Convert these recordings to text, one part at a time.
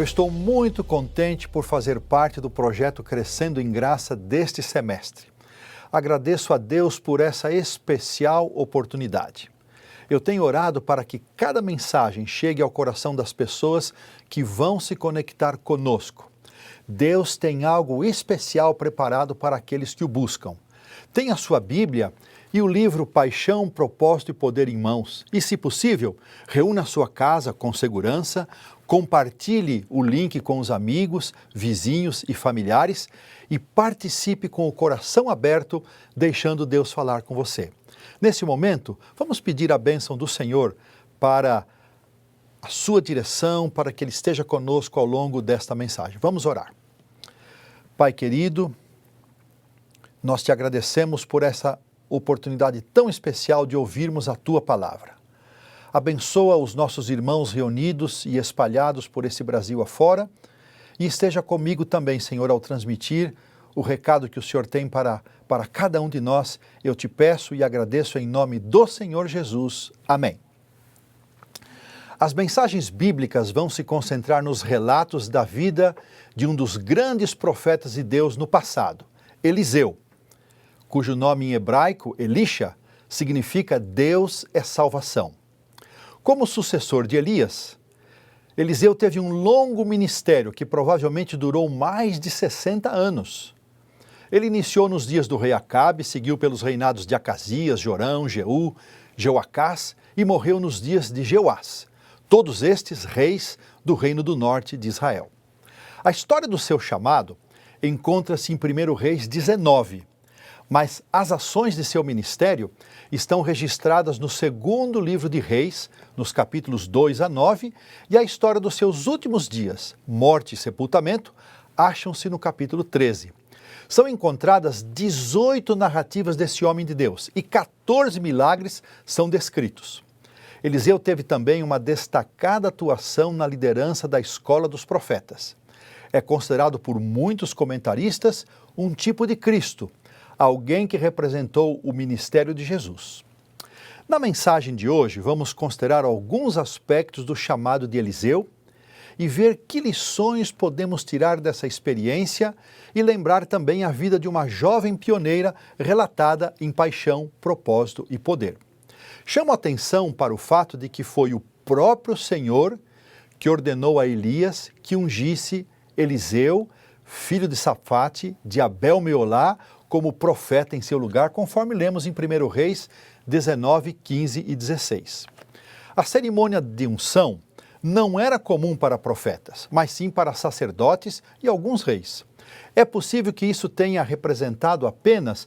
estou muito contente por fazer parte do projeto Crescendo em Graça deste semestre. Agradeço a Deus por essa especial oportunidade. Eu tenho orado para que cada mensagem chegue ao coração das pessoas que vão se conectar conosco. Deus tem algo especial preparado para aqueles que o buscam. Tenha a sua Bíblia e o livro Paixão, Propósito e Poder em mãos. E, se possível, reúna a sua casa com segurança, compartilhe o link com os amigos, vizinhos e familiares e participe com o coração aberto, deixando Deus falar com você. Nesse momento, vamos pedir a bênção do Senhor para a sua direção, para que Ele esteja conosco ao longo desta mensagem. Vamos orar. Pai querido, nós te agradecemos por essa oportunidade tão especial de ouvirmos a Tua palavra. Abençoa os nossos irmãos reunidos e espalhados por esse Brasil afora e esteja comigo também, Senhor, ao transmitir o recado que o Senhor tem para cada um de nós. Eu te peço e agradeço em nome do Senhor Jesus. Amém. As mensagens bíblicas vão se concentrar nos relatos da vida de um dos grandes profetas de Deus no passado, Eliseu, cujo nome em hebraico, Elisha, significa Deus é salvação. Como sucessor de Elias, Eliseu teve um longo ministério que provavelmente durou mais de 60 anos. Ele iniciou nos dias do rei Acabe, seguiu pelos reinados de Acasias, Jorão, Jeú, Jeoacás e morreu nos dias de Jeoás, todos estes reis do reino do norte de Israel. A história do seu chamado encontra-se em 1 Reis 19, mas as ações de seu ministério estão registradas no segundo livro de Reis, nos capítulos 2 a 9, e a história dos seus últimos dias, morte e sepultamento, acham-se no capítulo 13. São encontradas 18 narrativas desse homem de Deus e 14 milagres são descritos. Eliseu teve também uma destacada atuação na liderança da escola dos profetas. É considerado por muitos comentaristas um tipo de Cristo, alguém que representou o ministério de Jesus. Na mensagem de hoje, vamos considerar alguns aspectos do chamado de Eliseu e ver que lições podemos tirar dessa experiência e lembrar também a vida de uma jovem pioneira relatada em Paixão, Propósito e Poder. Chamo a atenção para o fato de que foi o próprio Senhor que ordenou a Elias que ungisse Eliseu, filho de Safate, de Abel-Meolá, como profeta em seu lugar, conforme lemos em 1 Reis 19, 15 e 16. A cerimônia de unção não era comum para profetas, mas sim para sacerdotes e alguns reis. É possível que isso tenha representado apenas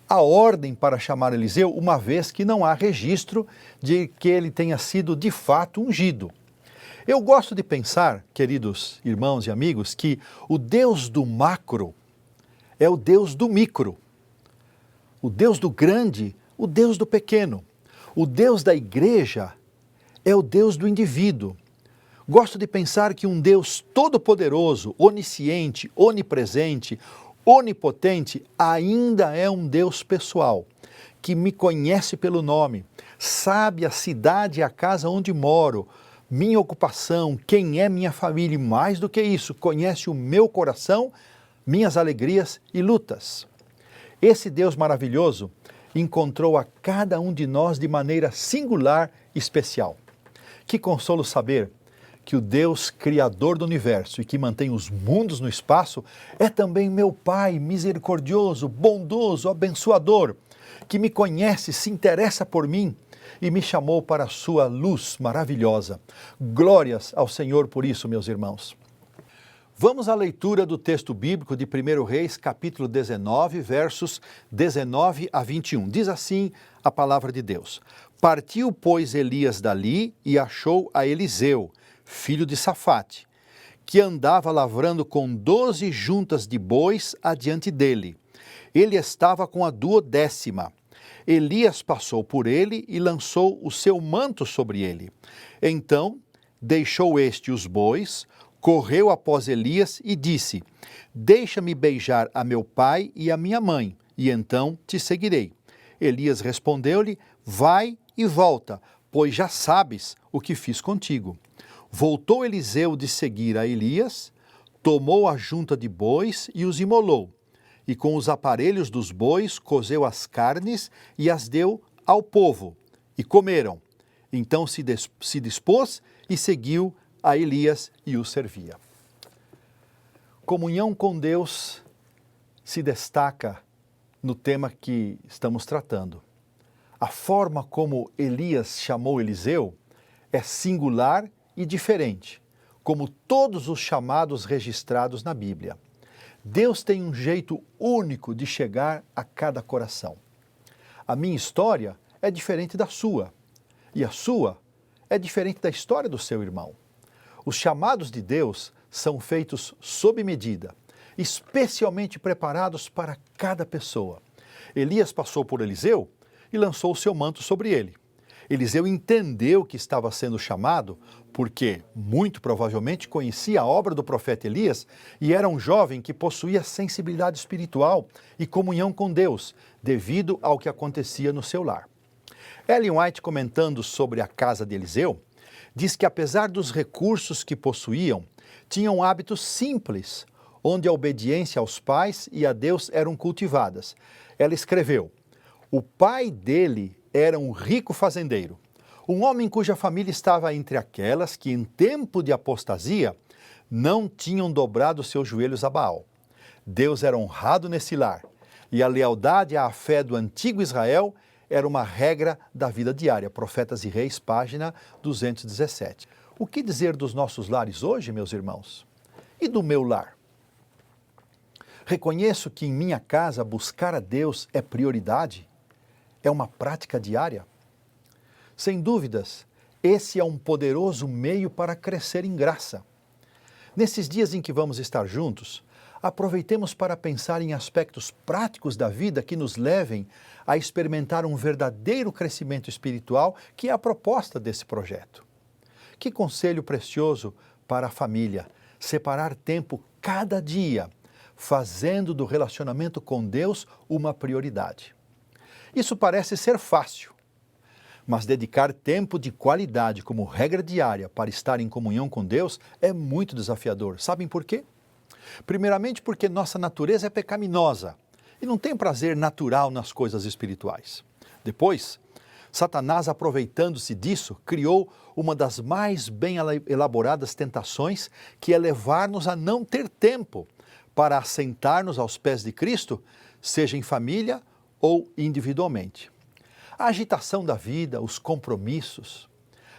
a ordem para chamar Eliseu, uma vez que não há registro de que ele tenha sido de fato ungido. Eu gosto de pensar, queridos irmãos e amigos, que o Deus do macro é o Deus do micro, o Deus do grande, o Deus do pequeno. O Deus da igreja é o Deus do indivíduo. Gosto de pensar que um Deus todo-poderoso, onisciente, onipresente, onipotente, ainda é um Deus pessoal, que me conhece pelo nome, sabe a cidade e a casa onde moro, minha ocupação, quem é minha família e, mais do que isso, conhece o meu coração, minhas alegrias e lutas. Esse Deus maravilhoso encontrou a cada um de nós de maneira singular e especial. Que consolo saber que o Deus criador do universo e que mantém os mundos no espaço é também meu Pai misericordioso, bondoso, abençoador, que me conhece, se interessa por mim e me chamou para a sua luz maravilhosa. Glórias ao Senhor por isso, meus irmãos. Vamos à leitura do texto bíblico de 1 Reis, capítulo 19, versos 19 a 21. Diz assim a palavra de Deus: Partiu, pois, Elias dali e achou a Eliseu, filho de Safate, que andava lavrando com 12 juntas de bois adiante dele. Ele estava com a 12ª. Elias passou por ele e lançou o seu manto sobre ele. Então deixou este os bois, correu após Elias e disse: Deixa-me beijar a meu pai e a minha mãe, e então te seguirei. Elias respondeu-lhe: Vai e volta, pois já sabes o que fiz contigo. Voltou Eliseu de seguir a Elias, tomou a junta de bois e os imolou, e com os aparelhos dos bois cozeu as carnes e as deu ao povo, e comeram. Então se dispôs e seguiu a Elias e o servia. Comunhão com Deus se destaca no tema que estamos tratando. A forma como Elias chamou Eliseu é singular e diferente, como todos os chamados registrados na Bíblia. Deus tem um jeito único de chegar a cada coração. A minha história é diferente da sua, e a sua é diferente da história do seu irmão. Os chamados de Deus são feitos sob medida, especialmente preparados para cada pessoa. Elias passou por Eliseu e lançou o seu manto sobre ele. Eliseu entendeu que estava sendo chamado porque, muito provavelmente, conhecia a obra do profeta Elias e era um jovem que possuía sensibilidade espiritual e comunhão com Deus, devido ao que acontecia no seu lar. Ellen White, comentando sobre a casa de Eliseu, diz que apesar dos recursos que possuíam, tinham hábitos simples, onde a obediência aos pais e a Deus eram cultivadas. Ela escreveu: o pai dele era um rico fazendeiro, um homem cuja família estava entre aquelas que, em tempo de apostasia, não tinham dobrado seus joelhos a Baal. Deus era honrado nesse lar, e a lealdade à fé do antigo Israel era uma regra da vida diária. Profetas e Reis, página 217. O que dizer dos nossos lares hoje, meus irmãos? E do meu lar? Reconheço que em minha casa buscar a Deus é prioridade? É uma prática diária? Sem dúvidas, esse é um poderoso meio para crescer em graça. Nesses dias em que vamos estar juntos, aproveitemos para pensar em aspectos práticos da vida que nos levem a experimentar um verdadeiro crescimento espiritual, que é a proposta desse projeto. Que conselho precioso para a família, separar tempo cada dia, fazendo do relacionamento com Deus uma prioridade. Isso parece ser fácil, mas dedicar tempo de qualidade como regra diária para estar em comunhão com Deus é muito desafiador. Sabem por quê? Primeiramente porque nossa natureza é pecaminosa e não tem prazer natural nas coisas espirituais. Depois, Satanás, aproveitando-se disso, criou uma das mais bem elaboradas tentações, que é levar-nos a não ter tempo para assentar-nos aos pés de Cristo, seja em família ou individualmente. A agitação da vida, os compromissos,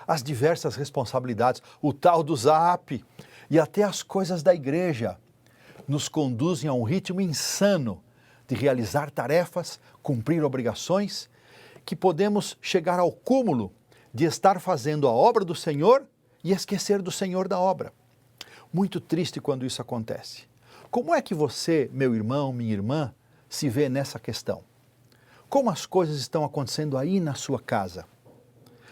as diversas responsabilidades, o tal do zap e até as coisas da igreja nos conduzem a um ritmo insano de realizar tarefas, cumprir obrigações, que podemos chegar ao cúmulo de estar fazendo a obra do Senhor e esquecer do Senhor da obra. Muito triste quando isso acontece. Como é que você, meu irmão, minha irmã, se vê nessa questão? Como as coisas estão acontecendo aí na sua casa?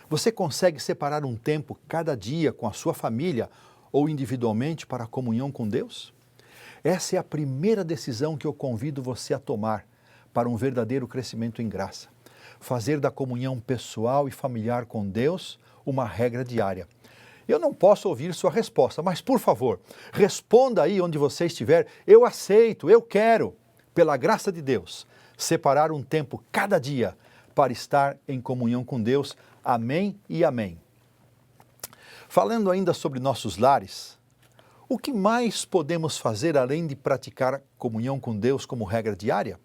Você consegue separar um tempo cada dia com a sua família ou individualmente para a comunhão com Deus? Essa é a primeira decisão que eu convido você a tomar para um verdadeiro crescimento em graça. Fazer da comunhão pessoal e familiar com Deus uma regra diária. Eu não posso ouvir sua resposta, mas por favor, responda aí onde você estiver: eu aceito, eu quero, pela graça de Deus, separar um tempo cada dia para estar em comunhão com Deus. Amém e amém. Falando ainda sobre nossos lares, o que mais podemos fazer além de praticar comunhão com Deus como regra diária?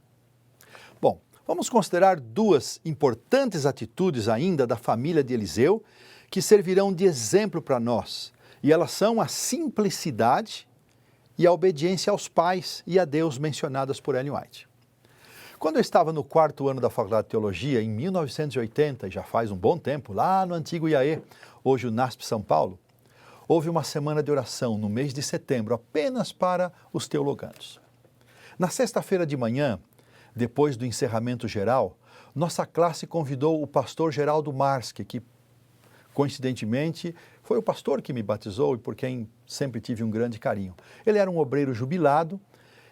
Bom, vamos considerar duas importantes atitudes ainda da família de Eliseu que servirão de exemplo para nós, e elas são a simplicidade e a obediência aos pais e a Deus mencionadas por Ellen White. Quando eu estava no 4º ano da Faculdade de Teologia, em 1980, já faz um bom tempo, lá no antigo IAE, hoje o NASP São Paulo, houve uma semana de oração no mês de setembro, apenas para os teologandos. Na sexta-feira de manhã, depois do encerramento geral, nossa classe convidou o pastor Geraldo Marski, que, coincidentemente, foi o pastor que me batizou e por quem sempre tive um grande carinho. Ele era um obreiro jubilado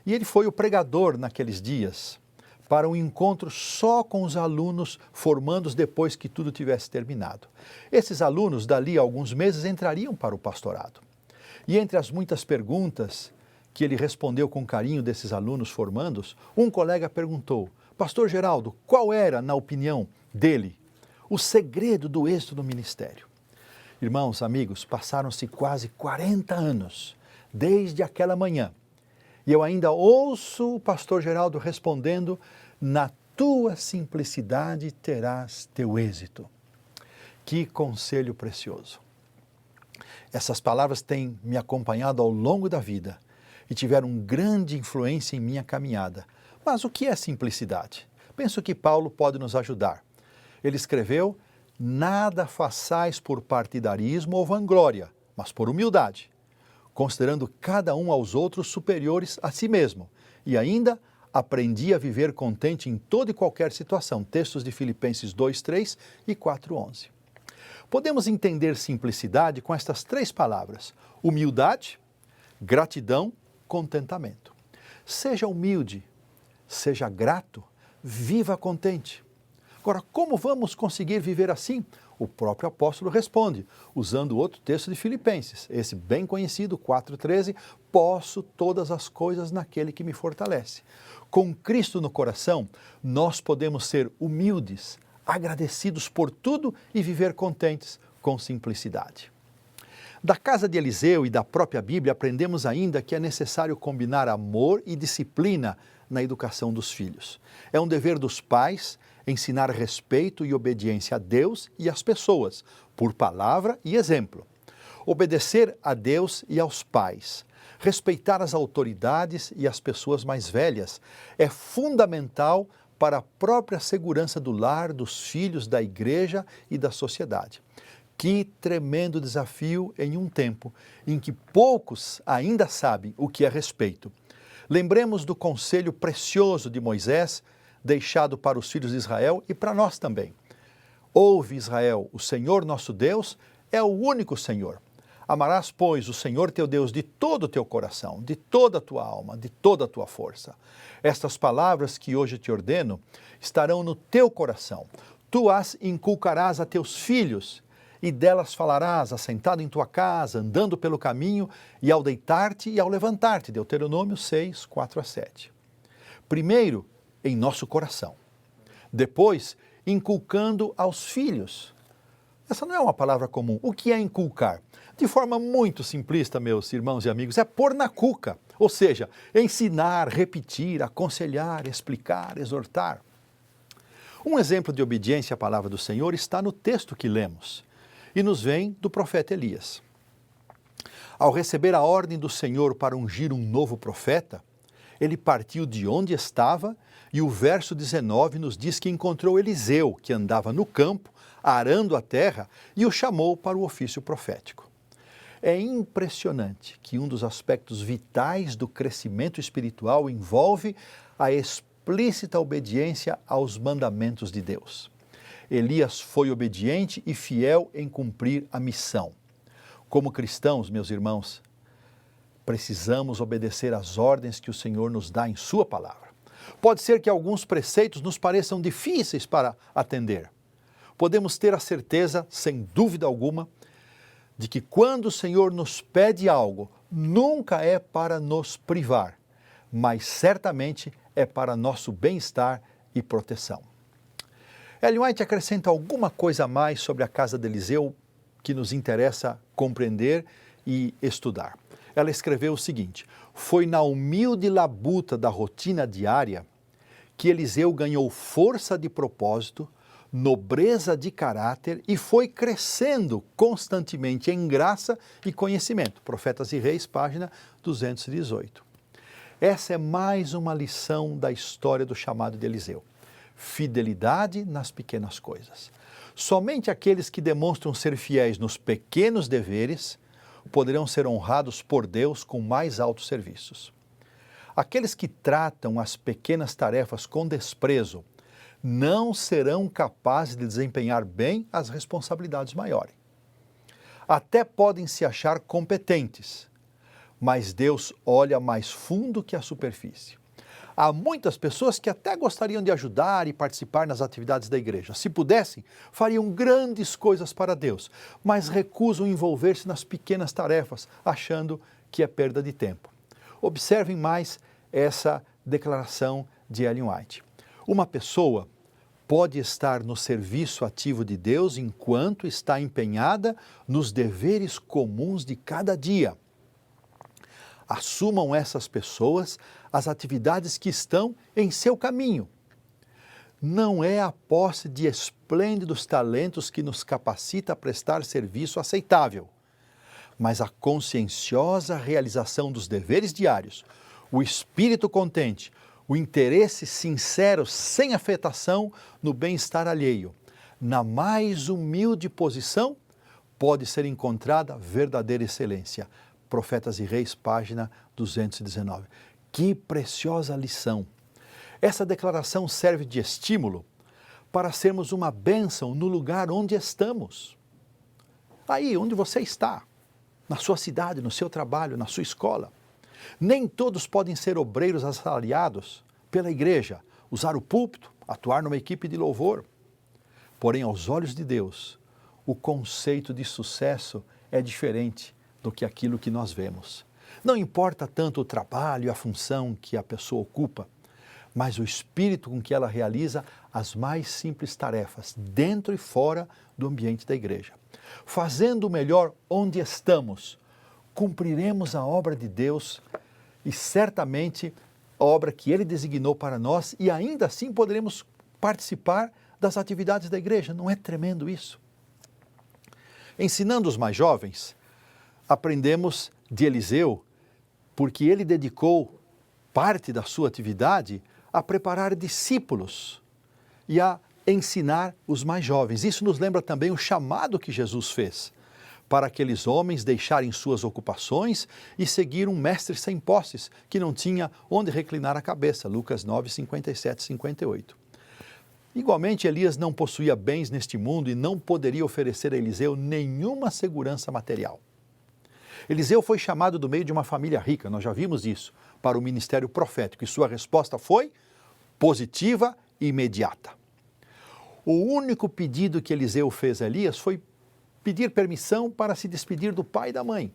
e ele foi o pregador naqueles dias, para um encontro só com os alunos formandos depois que tudo tivesse terminado. Esses alunos, dali a alguns meses, entrariam para o pastorado. E entre as muitas perguntas que ele respondeu com carinho desses alunos formandos, um colega perguntou: Pastor Geraldo, qual era, na opinião dele, o segredo do êxito do ministério? Irmãos, amigos, passaram-se quase 40 anos desde aquela manhã. E eu ainda ouço o pastor Geraldo respondendo: na tua simplicidade terás teu êxito. Que conselho precioso. Essas palavras têm me acompanhado ao longo da vida e tiveram grande influência em minha caminhada. Mas o que é simplicidade? Penso que Paulo pode nos ajudar. Ele escreveu: nada façais por partidarismo ou vanglória, mas por humildade, considerando cada um aos outros superiores a si mesmo. E ainda, aprendi a viver contente em toda e qualquer situação. Textos de Filipenses 2:3 e 4:11. Podemos entender simplicidade com estas três palavras: humildade, gratidão, contentamento. Seja humilde, seja grato, viva contente. Agora, como vamos conseguir viver assim? O próprio apóstolo responde, usando outro texto de Filipenses, esse bem conhecido, 4:13, posso todas as coisas naquele que me fortalece. Com Cristo no coração, nós podemos ser humildes, agradecidos por tudo e viver contentes com simplicidade. Da casa de Eliseu e da própria Bíblia, aprendemos ainda que é necessário combinar amor e disciplina na educação dos filhos. É um dever dos pais ensinar respeito e obediência a Deus e às pessoas, por palavra e exemplo. Obedecer a Deus e aos pais, respeitar as autoridades e as pessoas mais velhas é fundamental para a própria segurança do lar, dos filhos, da igreja e da sociedade. Que tremendo desafio em um tempo em que poucos ainda sabem o que é respeito. Lembremos do conselho precioso de Moisés, deixado para os filhos de Israel e para nós também. Ouve, Israel, o Senhor nosso Deus é o único Senhor. Amarás, pois, o Senhor teu Deus de todo o teu coração, de toda a tua alma, de toda a tua força. Estas palavras que hoje te ordeno estarão no teu coração. Tu as inculcarás a teus filhos, e delas falarás, assentado em tua casa, andando pelo caminho, e ao deitar-te e ao levantar-te. Deuteronômio 6, 4-7. Primeiro, em nosso coração. Depois, inculcando aos filhos. Essa não é uma palavra comum. O que é inculcar? De forma muito simplista, meus irmãos e amigos, é pôr na cuca. Ou seja, ensinar, repetir, aconselhar, explicar, exortar. Um exemplo de obediência à palavra do Senhor está no texto que lemos. E nos vem do profeta Elias. Ao receber a ordem do Senhor para ungir um novo profeta, ele partiu de onde estava e o verso 19 nos diz que encontrou Eliseu, que andava no campo, arando a terra, e o chamou para o ofício profético. É impressionante que um dos aspectos vitais do crescimento espiritual envolve a explícita obediência aos mandamentos de Deus. Elias foi obediente e fiel em cumprir a missão. Como cristãos, meus irmãos, precisamos obedecer às ordens que o Senhor nos dá em sua palavra. Pode ser que alguns preceitos nos pareçam difíceis para atender. Podemos ter a certeza, sem dúvida alguma, de que quando o Senhor nos pede algo, nunca é para nos privar, mas certamente é para nosso bem-estar e proteção. Ellen White acrescenta alguma coisa a mais sobre a casa de Eliseu que nos interessa compreender e estudar. Ela escreveu o seguinte: foi na humilde labuta da rotina diária que Eliseu ganhou força de propósito, nobreza de caráter e foi crescendo constantemente em graça e conhecimento. Profetas e Reis, página 218. Essa é mais uma lição da história do chamado de Eliseu. Fidelidade nas pequenas coisas. Somente aqueles que demonstram ser fiéis nos pequenos deveres poderão ser honrados por Deus com mais altos serviços. Aqueles que tratam as pequenas tarefas com desprezo não serão capazes de desempenhar bem as responsabilidades maiores. Até podem se achar competentes, mas Deus olha mais fundo que a superfície. Há muitas pessoas que até gostariam de ajudar e participar nas atividades da igreja. Se pudessem, fariam grandes coisas para Deus, mas recusam envolver-se nas pequenas tarefas, achando que é perda de tempo. Observem mais essa declaração de Ellen White. Uma pessoa pode estar no serviço ativo de Deus enquanto está empenhada nos deveres comuns de cada dia. Assumam essas pessoas as atividades que estão em seu caminho. Não é a posse de esplêndidos talentos que nos capacita a prestar serviço aceitável, mas a conscienciosa realização dos deveres diários, o espírito contente, o interesse sincero sem afetação no bem-estar alheio, na mais humilde posição, pode ser encontrada verdadeira excelência. Profetas e Reis, página 219. Que preciosa lição! Essa declaração serve de estímulo para sermos uma bênção no lugar onde estamos. Aí, onde você está, na sua cidade, no seu trabalho, na sua escola. Nem todos podem ser obreiros assalariados pela igreja, usar o púlpito, atuar numa equipe de louvor. Porém, aos olhos de Deus, o conceito de sucesso é diferente do que aquilo que nós vemos. Não importa tanto o trabalho e a função que a pessoa ocupa, mas o espírito com que ela realiza as mais simples tarefas, dentro e fora do ambiente da igreja. Fazendo o melhor onde estamos, cumpriremos a obra de Deus e certamente a obra que Ele designou para nós e ainda assim poderemos participar das atividades da igreja. Não é tremendo isso? Ensinando os mais jovens, aprendemos de Eliseu, porque ele dedicou parte da sua atividade a preparar discípulos e a ensinar os mais jovens. Isso nos lembra também o chamado que Jesus fez para aqueles homens deixarem suas ocupações e seguir um mestre sem posses, que não tinha onde reclinar a cabeça. Lucas 9, 57 e 58. Igualmente, Elias não possuía bens neste mundo e não poderia oferecer a Eliseu nenhuma segurança material. Eliseu foi chamado do meio de uma família rica, nós já vimos isso, para o ministério profético, e sua resposta foi positiva e imediata. O único pedido que Eliseu fez a Elias foi pedir permissão para se despedir do pai e da mãe.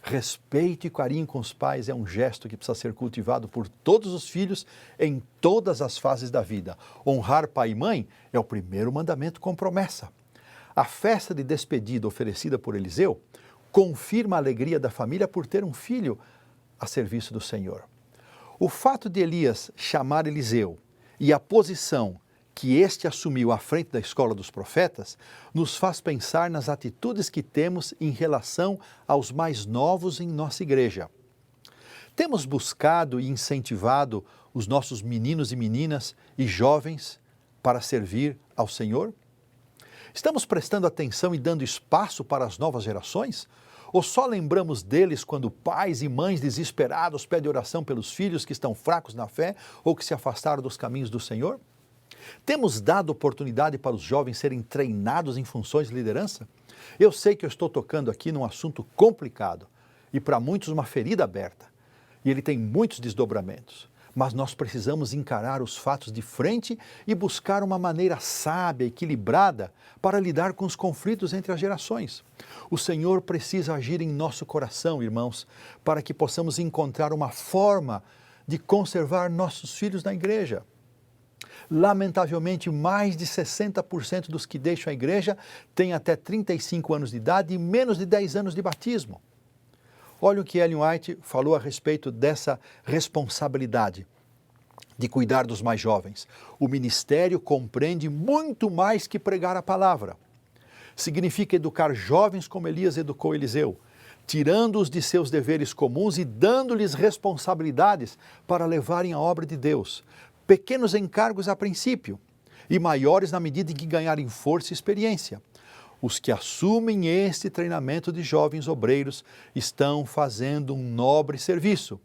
Respeito e carinho com os pais é um gesto que precisa ser cultivado por todos os filhos em todas as fases da vida. Honrar pai e mãe é o primeiro mandamento com promessa. A festa de despedida oferecida por Eliseu confirma a alegria da família por ter um filho a serviço do Senhor. O fato de Elias chamar Eliseu e a posição que este assumiu à frente da escola dos profetas nos faz pensar nas atitudes que temos em relação aos mais novos em nossa igreja. Temos buscado e incentivado os nossos meninos e meninas e jovens para servir ao Senhor? Estamos prestando atenção e dando espaço para as novas gerações? Ou só lembramos deles quando pais e mães desesperados pedem oração pelos filhos que estão fracos na fé ou que se afastaram dos caminhos do Senhor? Temos dado oportunidade para os jovens serem treinados em funções de liderança? Eu sei que eu estou tocando aqui num assunto complicado e para muitos uma ferida aberta. E ele tem muitos desdobramentos. Mas nós precisamos encarar os fatos de frente e buscar uma maneira sábia, equilibrada, para lidar com os conflitos entre as gerações. O Senhor precisa agir em nosso coração, irmãos, para que possamos encontrar uma forma de conservar nossos filhos na igreja. Lamentavelmente, mais de 60% dos que deixam a igreja têm até 35 anos de idade e menos de 10 anos de batismo. Olha o que Ellen White falou a respeito dessa responsabilidade de cuidar dos mais jovens. O ministério compreende muito mais que pregar a palavra. Significa educar jovens como Elias educou Eliseu, tirando-os de seus deveres comuns e dando-lhes responsabilidades para levarem a obra de Deus. Pequenos encargos a princípio e maiores na medida em que ganharem força e experiência. Os que assumem este treinamento de jovens obreiros estão fazendo um nobre serviço.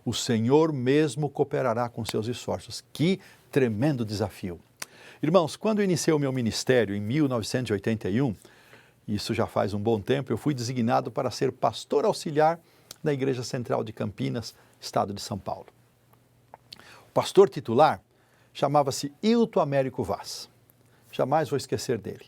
O Senhor mesmo cooperará com seus esforços. Que tremendo desafio! Irmãos, quando eu iniciei o meu ministério em 1981, isso já faz um bom tempo, eu fui designado para ser pastor auxiliar da Igreja Central de Campinas, estado de São Paulo. pastor titular chamava-se Hilton Américo Vaz. Jamais vou esquecer dele.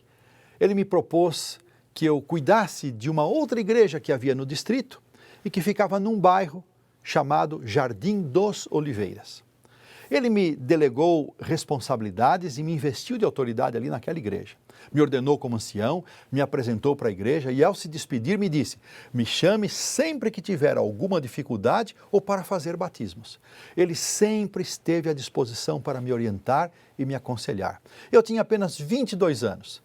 Ele me propôs que eu cuidasse de uma outra igreja que havia no distrito e que ficava num bairro chamado Jardim dos Oliveiras. Ele me delegou responsabilidades e me investiu de autoridade ali naquela igreja. Me ordenou como ancião, me apresentou para a igreja e, ao se despedir, me disse: me chame sempre que tiver alguma dificuldade ou para fazer batismos. Ele sempre esteve à disposição para me orientar e me aconselhar. Eu tinha apenas 22 anos,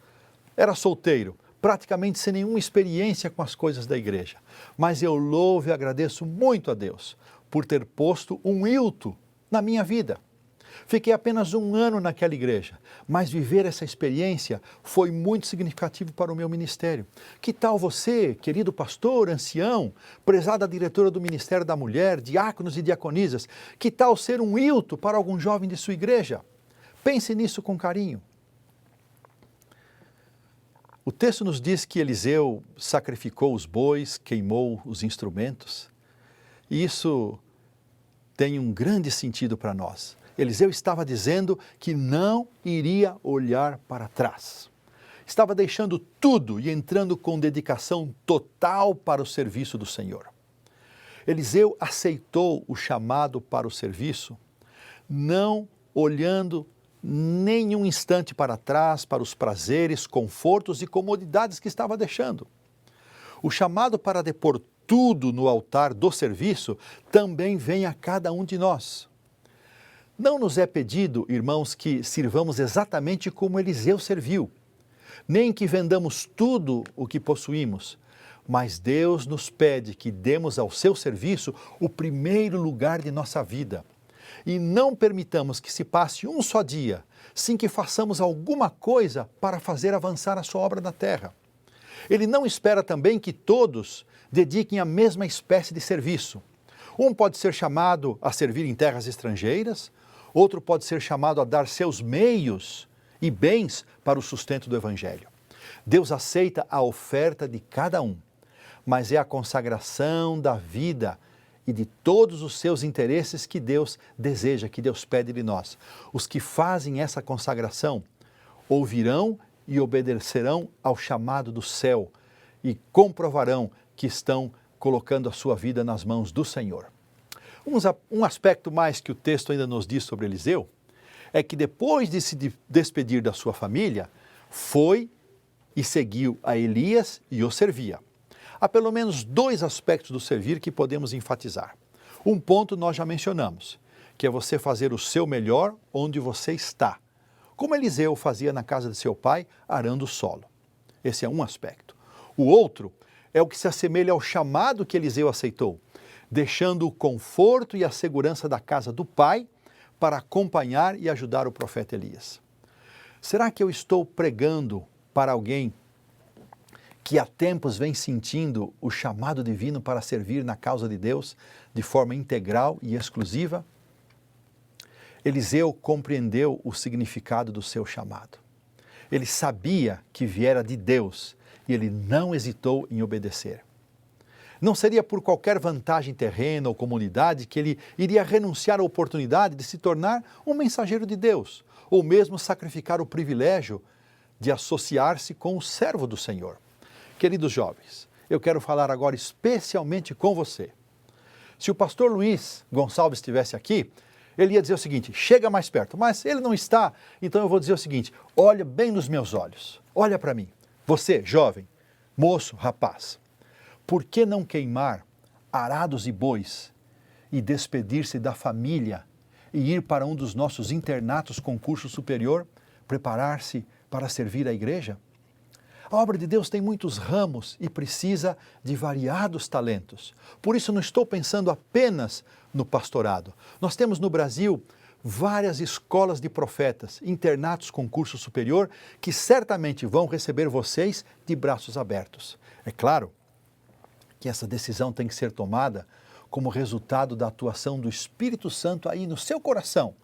era solteiro, praticamente sem nenhuma experiência com as coisas da igreja. Mas eu louvo e agradeço muito a Deus por ter posto um Hilton na minha vida. Fiquei apenas 1 ano naquela igreja, mas viver essa experiência foi muito significativo para o meu ministério. Que tal você, querido pastor, ancião, prezada diretora do Ministério da Mulher, diáconos e diaconisas, que tal ser um Hilton para algum jovem de sua igreja? Pense nisso com carinho. O texto nos diz que Eliseu sacrificou os bois, queimou os instrumentos, e isso tem um grande sentido para nós. Eliseu estava dizendo que não iria olhar para trás. Estava deixando tudo e entrando com dedicação total para o serviço do Senhor. Eliseu aceitou o chamado para o serviço, não olhando nenhum instante para trás, para os prazeres, confortos e comodidades que estava deixando. O chamado para depor tudo no altar do serviço também vem a cada um de nós. Não nos é pedido, irmãos, que sirvamos exatamente como Eliseu serviu, nem que vendamos tudo o que possuímos, mas Deus nos pede que demos ao seu serviço o primeiro lugar de nossa vida. E não permitamos que se passe um só dia sem que façamos alguma coisa para fazer avançar a sua obra na terra. Ele não espera também que todos dediquem a mesma espécie de serviço. Um pode ser chamado a servir em terras estrangeiras, outro pode ser chamado a dar seus meios e bens para o sustento do Evangelho. Deus aceita a oferta de cada um, mas é a consagração da vida e de todos os seus interesses que Deus deseja, que Deus pede de nós. Os que fazem essa consagração ouvirão e obedecerão ao chamado do céu e comprovarão que estão colocando a sua vida nas mãos do Senhor. Um aspecto mais que o texto ainda nos diz sobre Eliseu é que depois de se despedir da sua família, foi e seguiu a Elias e o servia. Há pelo menos 2 aspectos do servir que podemos enfatizar. Um ponto nós já mencionamos, que é você fazer o seu melhor onde você está, como Eliseu fazia na casa de seu pai, arando o solo. Esse é um aspecto. O outro é o que se assemelha ao chamado que Eliseu aceitou, deixando o conforto e a segurança da casa do pai para acompanhar e ajudar o profeta Elias. Será que eu estou pregando para alguém que há tempos vem sentindo o chamado divino para servir na causa de Deus de forma integral e exclusiva? Eliseu compreendeu o significado do seu chamado. Ele sabia que viera de Deus e ele não hesitou em obedecer. Não seria por qualquer vantagem terrena ou comunidade que ele iria renunciar à oportunidade de se tornar um mensageiro de Deus, ou mesmo sacrificar o privilégio de associar-se com o servo do Senhor. Queridos jovens, eu quero falar agora especialmente com você. Se o pastor Luiz Gonçalves estivesse aqui, ele ia dizer o seguinte: chega mais perto, mas ele não está, então eu vou dizer o seguinte: olha bem nos meus olhos, olha para mim. Você, jovem, moço, rapaz, por que não queimar arados e bois e despedir-se da família e ir para um dos nossos internatos com curso superior, preparar-se para servir a igreja? A obra de Deus tem muitos ramos e precisa de variados talentos. Por isso não estou pensando apenas no pastorado. Nós temos no Brasil várias escolas de profetas, internatos com curso superior, que certamente vão receber vocês de braços abertos. É claro que essa decisão tem que ser tomada como resultado da atuação do Espírito Santo aí no seu coração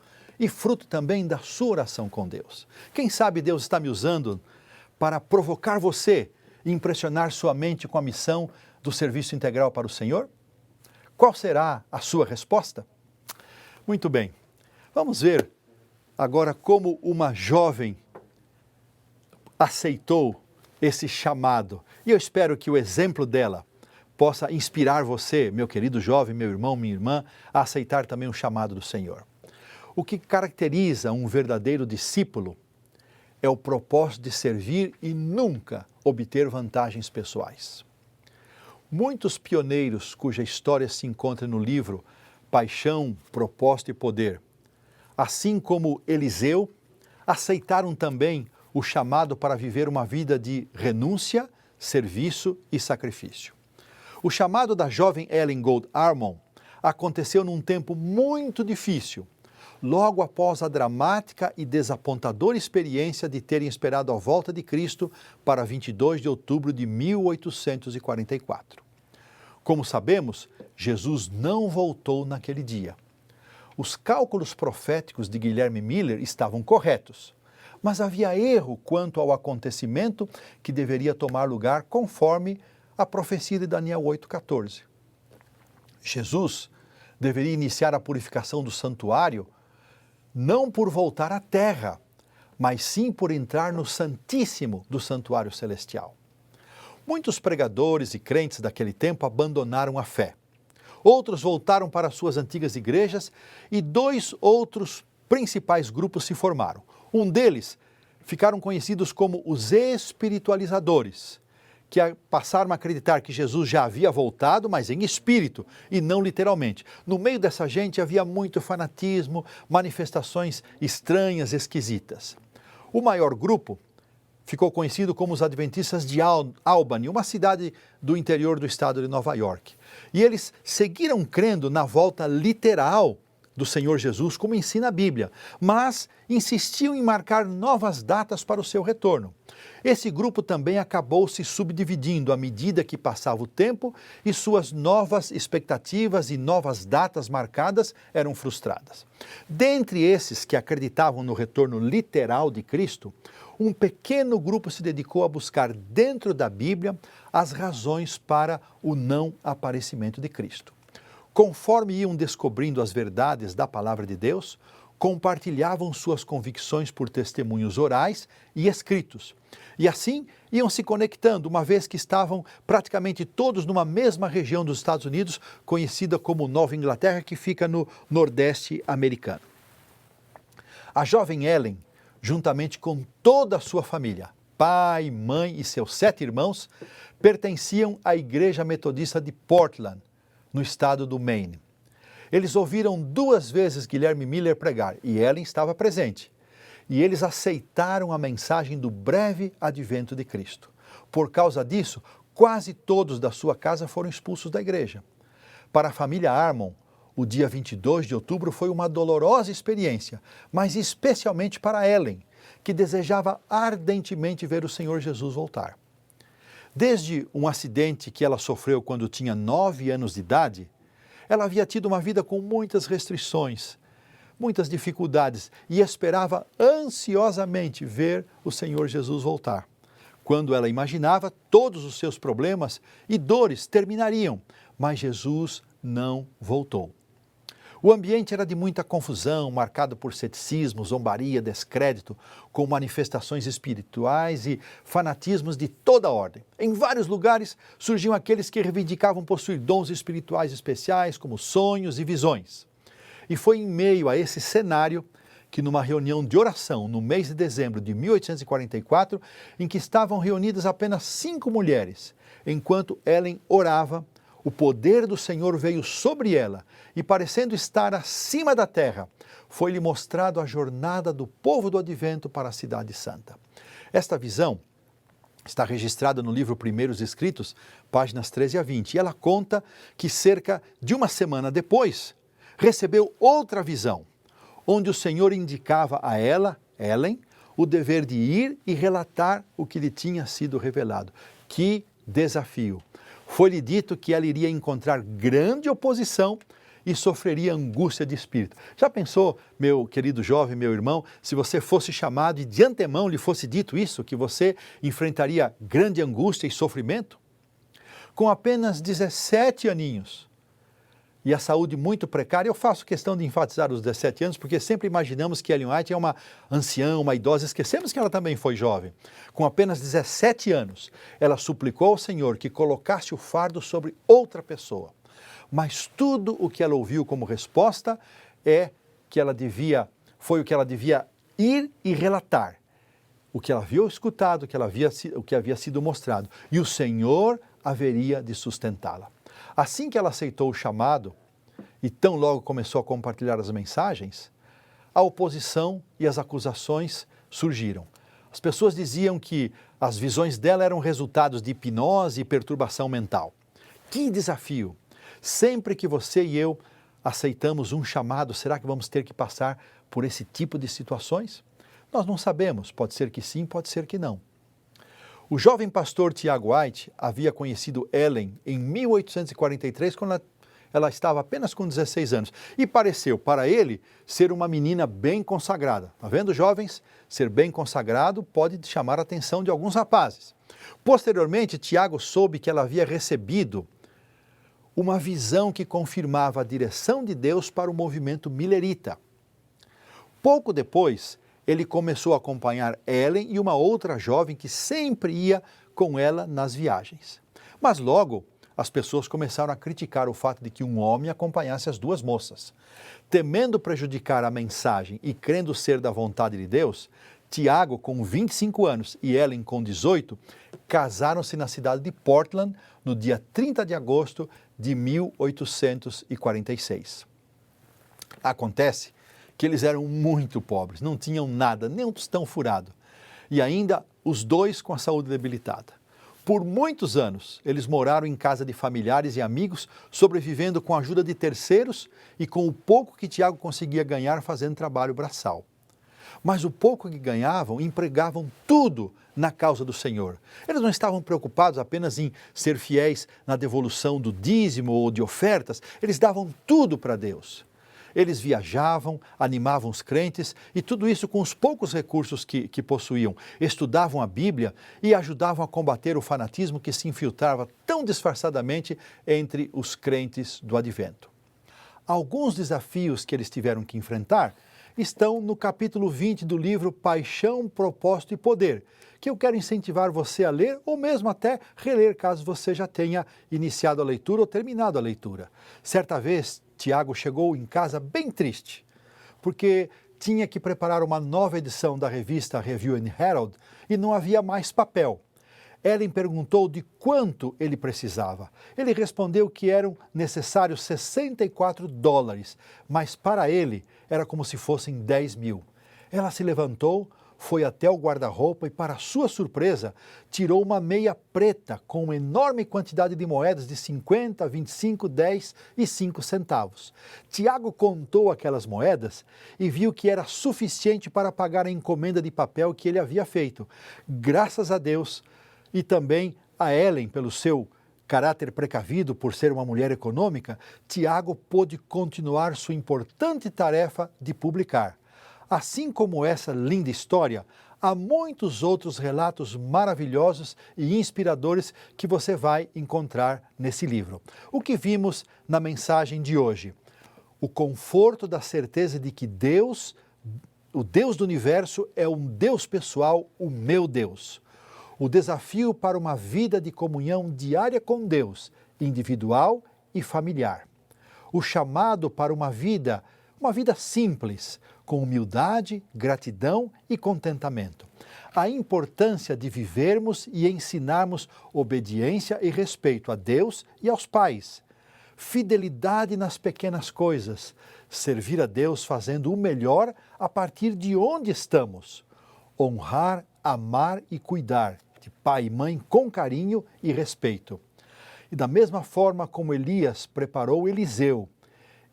e fruto também da sua oração com Deus. Quem sabe Deus está me usando para provocar você e impressionar sua mente com a missão do serviço integral para o Senhor? Qual será a sua resposta? Muito bem, Vamos ver agora como uma jovem aceitou esse chamado. E eu espero que o exemplo dela possa inspirar você, meu querido jovem, meu irmão, minha irmã, a aceitar também o chamado do Senhor. O que caracteriza um verdadeiro discípulo é o propósito de servir e nunca obter vantagens pessoais. Muitos pioneiros cuja história se encontra no livro Paixão, Propósito e Poder, assim como Eliseu, aceitaram também o chamado para viver uma vida de renúncia, serviço e sacrifício. O chamado da jovem Ellen Gold Armon aconteceu num tempo muito difícil, logo após a dramática e desapontadora experiência de terem esperado a volta de Cristo para 22 de outubro de 1844. Como sabemos, Jesus não voltou naquele dia. Os cálculos proféticos de Guilherme Miller estavam corretos, mas havia erro quanto ao acontecimento que deveria tomar lugar conforme a profecia de Daniel 8,14. Jesus deveria iniciar a purificação do santuário não por voltar à terra, mas sim por entrar no Santíssimo do santuário celestial. Muitos pregadores e crentes daquele tempo abandonaram a fé. Outros voltaram para suas antigas igrejas e 2 outros principais grupos se formaram. Um deles ficaram conhecidos como os espiritualizadores, que passaram a acreditar que Jesus já havia voltado, mas em espírito e não literalmente. No meio dessa gente havia muito fanatismo, manifestações estranhas, esquisitas. O maior grupo ficou conhecido como os Adventistas de Albany, uma cidade do interior do estado de Nova York. E eles seguiram crendo na volta literal do Senhor Jesus, como ensina a Bíblia, mas insistiam em marcar novas datas para o seu retorno. Esse grupo também acabou se subdividindo à medida que passava o tempo e suas novas expectativas e novas datas marcadas eram frustradas. Dentre esses que acreditavam no retorno literal de Cristo, um pequeno grupo se dedicou a buscar dentro da Bíblia as razões para o não aparecimento de Cristo. Conforme iam descobrindo as verdades da palavra de Deus, compartilhavam suas convicções por testemunhos orais e escritos. E assim iam se conectando, uma vez que estavam praticamente todos numa mesma região dos Estados Unidos, conhecida como Nova Inglaterra, que fica no Nordeste americano. A jovem Ellen, juntamente com toda a sua família, pai, mãe e seus 7 irmãos, pertenciam à Igreja Metodista de Portland, no estado do Maine. Eles ouviram 2 vezes Guilherme Miller pregar e Ellen estava presente. E eles aceitaram a mensagem do breve advento de Cristo. Por causa disso, quase todos da sua casa foram expulsos da igreja. Para a família Armon, o dia 22 de outubro foi uma dolorosa experiência, mas especialmente para Ellen, que desejava ardentemente ver o Senhor Jesus voltar. Desde um acidente que ela sofreu quando tinha 9 anos de idade, ela havia tido uma vida com muitas restrições, muitas dificuldades e esperava ansiosamente ver o Senhor Jesus voltar. Quando ela imaginava, todos os seus problemas e dores terminariam, mas Jesus não voltou. O ambiente era de muita confusão, marcado por ceticismo, zombaria, descrédito, com manifestações espirituais e fanatismos de toda ordem. Em vários lugares surgiam aqueles que reivindicavam possuir dons espirituais especiais, como sonhos e visões. E foi em meio a esse cenário que numa reunião de oração no mês de dezembro de 1844, em que estavam reunidas apenas 5 mulheres, enquanto Ellen orava, o poder do Senhor veio sobre ela e, parecendo estar acima da terra, foi-lhe mostrado a jornada do povo do advento para a cidade santa. Esta visão está registrada no livro Primeiros Escritos, páginas 13 a 20, e ela conta que cerca de uma semana depois, recebeu outra visão, onde o Senhor indicava a ela, Ellen, o dever de ir e relatar o que lhe tinha sido revelado. Que desafio! Foi-lhe dito que ela iria encontrar grande oposição e sofreria angústia de espírito. Já pensou, meu querido jovem, meu irmão, se você fosse chamado e de antemão lhe fosse dito isso, que você enfrentaria grande angústia e sofrimento? Com apenas 17 aninhos, e a saúde muito precária. Eu faço questão de enfatizar os 17 anos, porque sempre imaginamos que Ellen White é uma anciã, uma idosa, esquecemos que ela também foi jovem. Com apenas 17 anos, ela suplicou ao Senhor que colocasse o fardo sobre outra pessoa. Mas tudo o que ela ouviu como resposta foi o que ela devia ir e relatar. O que ela havia escutado, o que havia sido mostrado. E o Senhor haveria de sustentá-la. Assim que ela aceitou o chamado, e tão logo começou a compartilhar as mensagens, a oposição e as acusações surgiram. As pessoas diziam que as visões dela eram resultados de hipnose e perturbação mental. Que desafio! Sempre que você e eu aceitamos um chamado, será que vamos ter que passar por esse tipo de situações? Nós não sabemos, pode ser que sim, pode ser que não. O jovem pastor Tiago White havia conhecido Ellen em 1843, quando ela estava apenas com 16 anos, e pareceu para ele ser uma menina bem consagrada. Está vendo, jovens? Ser bem consagrado pode chamar a atenção de alguns rapazes. Posteriormente, Tiago soube que ela havia recebido uma visão que confirmava a direção de Deus para o movimento milerita. Pouco depois, ele começou a acompanhar Ellen e uma outra jovem que sempre ia com ela nas viagens. Mas logo, as pessoas começaram a criticar o fato de que um homem acompanhasse as duas moças. Temendo prejudicar a mensagem e crendo ser da vontade de Deus, Tiago, com 25 anos, e Ellen, com 18, casaram-se na cidade de Portland no dia 30 de agosto de 1846. Acontece que eles eram muito pobres, não tinham nada, nem um tostão furado. E ainda os dois com a saúde debilitada. Por muitos anos, eles moraram em casa de familiares e amigos, sobrevivendo com a ajuda de terceiros e com o pouco que Tiago conseguia ganhar fazendo trabalho braçal. Mas o pouco que ganhavam, empregavam tudo na causa do Senhor. Eles não estavam preocupados apenas em ser fiéis na devolução do dízimo ou de ofertas, eles davam tudo para Deus. Eles viajavam, animavam os crentes e tudo isso com os poucos recursos que possuíam. Estudavam a Bíblia e ajudavam a combater o fanatismo que se infiltrava tão disfarçadamente entre os crentes do Advento. Alguns desafios que eles tiveram que enfrentar estão no capítulo 20 do livro Paixão, Propósito e Poder, que eu quero incentivar você a ler ou mesmo até reler caso você já tenha iniciado a leitura ou terminado a leitura. Certa vez, Tiago chegou em casa bem triste, porque tinha que preparar uma nova edição da revista Review and Herald e não havia mais papel. Ellen perguntou de quanto ele precisava. Ele respondeu que eram necessários $64, mas para ele era como se fossem 10 mil. Ela se levantou, foi até o guarda-roupa e, para sua surpresa, tirou uma meia preta com uma enorme quantidade de moedas de 50, 25, 10 e 5 centavos. Tiago contou aquelas moedas e viu que era suficiente para pagar a encomenda de papel que ele havia feito. Graças a Deus e também a Ellen pelo seu caráter precavido por ser uma mulher econômica, Tiago pôde continuar sua importante tarefa de publicar. Assim como essa linda história, há muitos outros relatos maravilhosos e inspiradores que você vai encontrar nesse livro. O que vimos na mensagem de hoje? O conforto da certeza de que Deus, o Deus do universo, é um Deus pessoal, o meu Deus. O desafio para uma vida de comunhão diária com Deus, individual e familiar. O chamado para uma vida simples, com humildade, gratidão e contentamento. A importância de vivermos e ensinarmos obediência e respeito a Deus e aos pais. Fidelidade nas pequenas coisas. Servir a Deus fazendo o melhor a partir de onde estamos. Honrar, amar e cuidar de pai e mãe com carinho e respeito. E da mesma forma como Elias preparou Eliseu,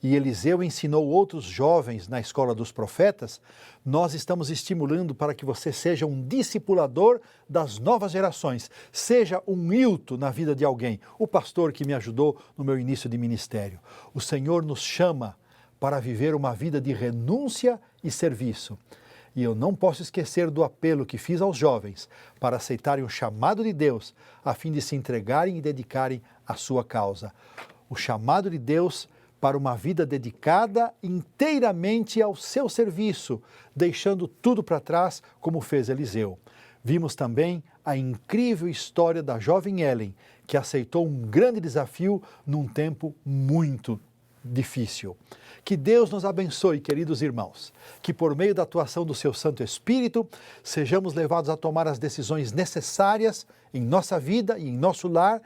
e Eliseu ensinou outros jovens na escola dos profetas, nós estamos estimulando para que você seja um discipulador das novas gerações, seja um Hilton na vida de alguém, o pastor que me ajudou no meu início de ministério. O Senhor nos chama para viver uma vida de renúncia e serviço. E eu não posso esquecer do apelo que fiz aos jovens para aceitarem o chamado de Deus, a fim de se entregarem e dedicarem à sua causa. O chamado de Deus para uma vida dedicada inteiramente ao seu serviço, deixando tudo para trás, como fez Eliseu. Vimos também a incrível história da jovem Ellen, que aceitou um grande desafio num tempo muito difícil. Que Deus nos abençoe, queridos irmãos, que por meio da atuação do seu Santo Espírito, sejamos levados a tomar as decisões necessárias em nossa vida e em nosso lar,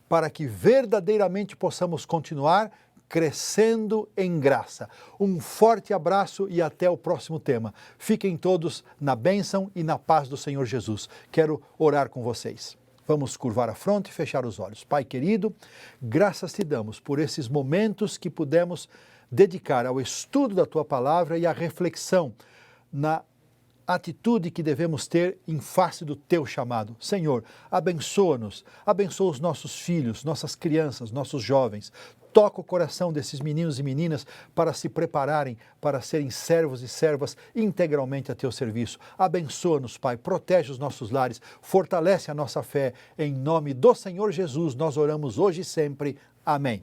para que verdadeiramente possamos continuar crescendo em graça. Um forte abraço e até o próximo tema. Fiquem todos na bênção e na paz do Senhor Jesus. Quero orar com vocês. Vamos curvar a fronte e fechar os olhos. Pai querido, graças te damos por esses momentos que pudemos dedicar ao estudo da Tua Palavra e à reflexão na atitude que devemos ter em face do Teu chamado. Senhor, abençoa-nos, abençoa os nossos filhos, nossas crianças, nossos jovens. Toca o coração desses meninos e meninas para se prepararem para serem servos e servas integralmente a Teu serviço. Abençoa-nos, Pai, protege os nossos lares, fortalece a nossa fé. Em nome do Senhor Jesus, nós oramos hoje e sempre. Amém.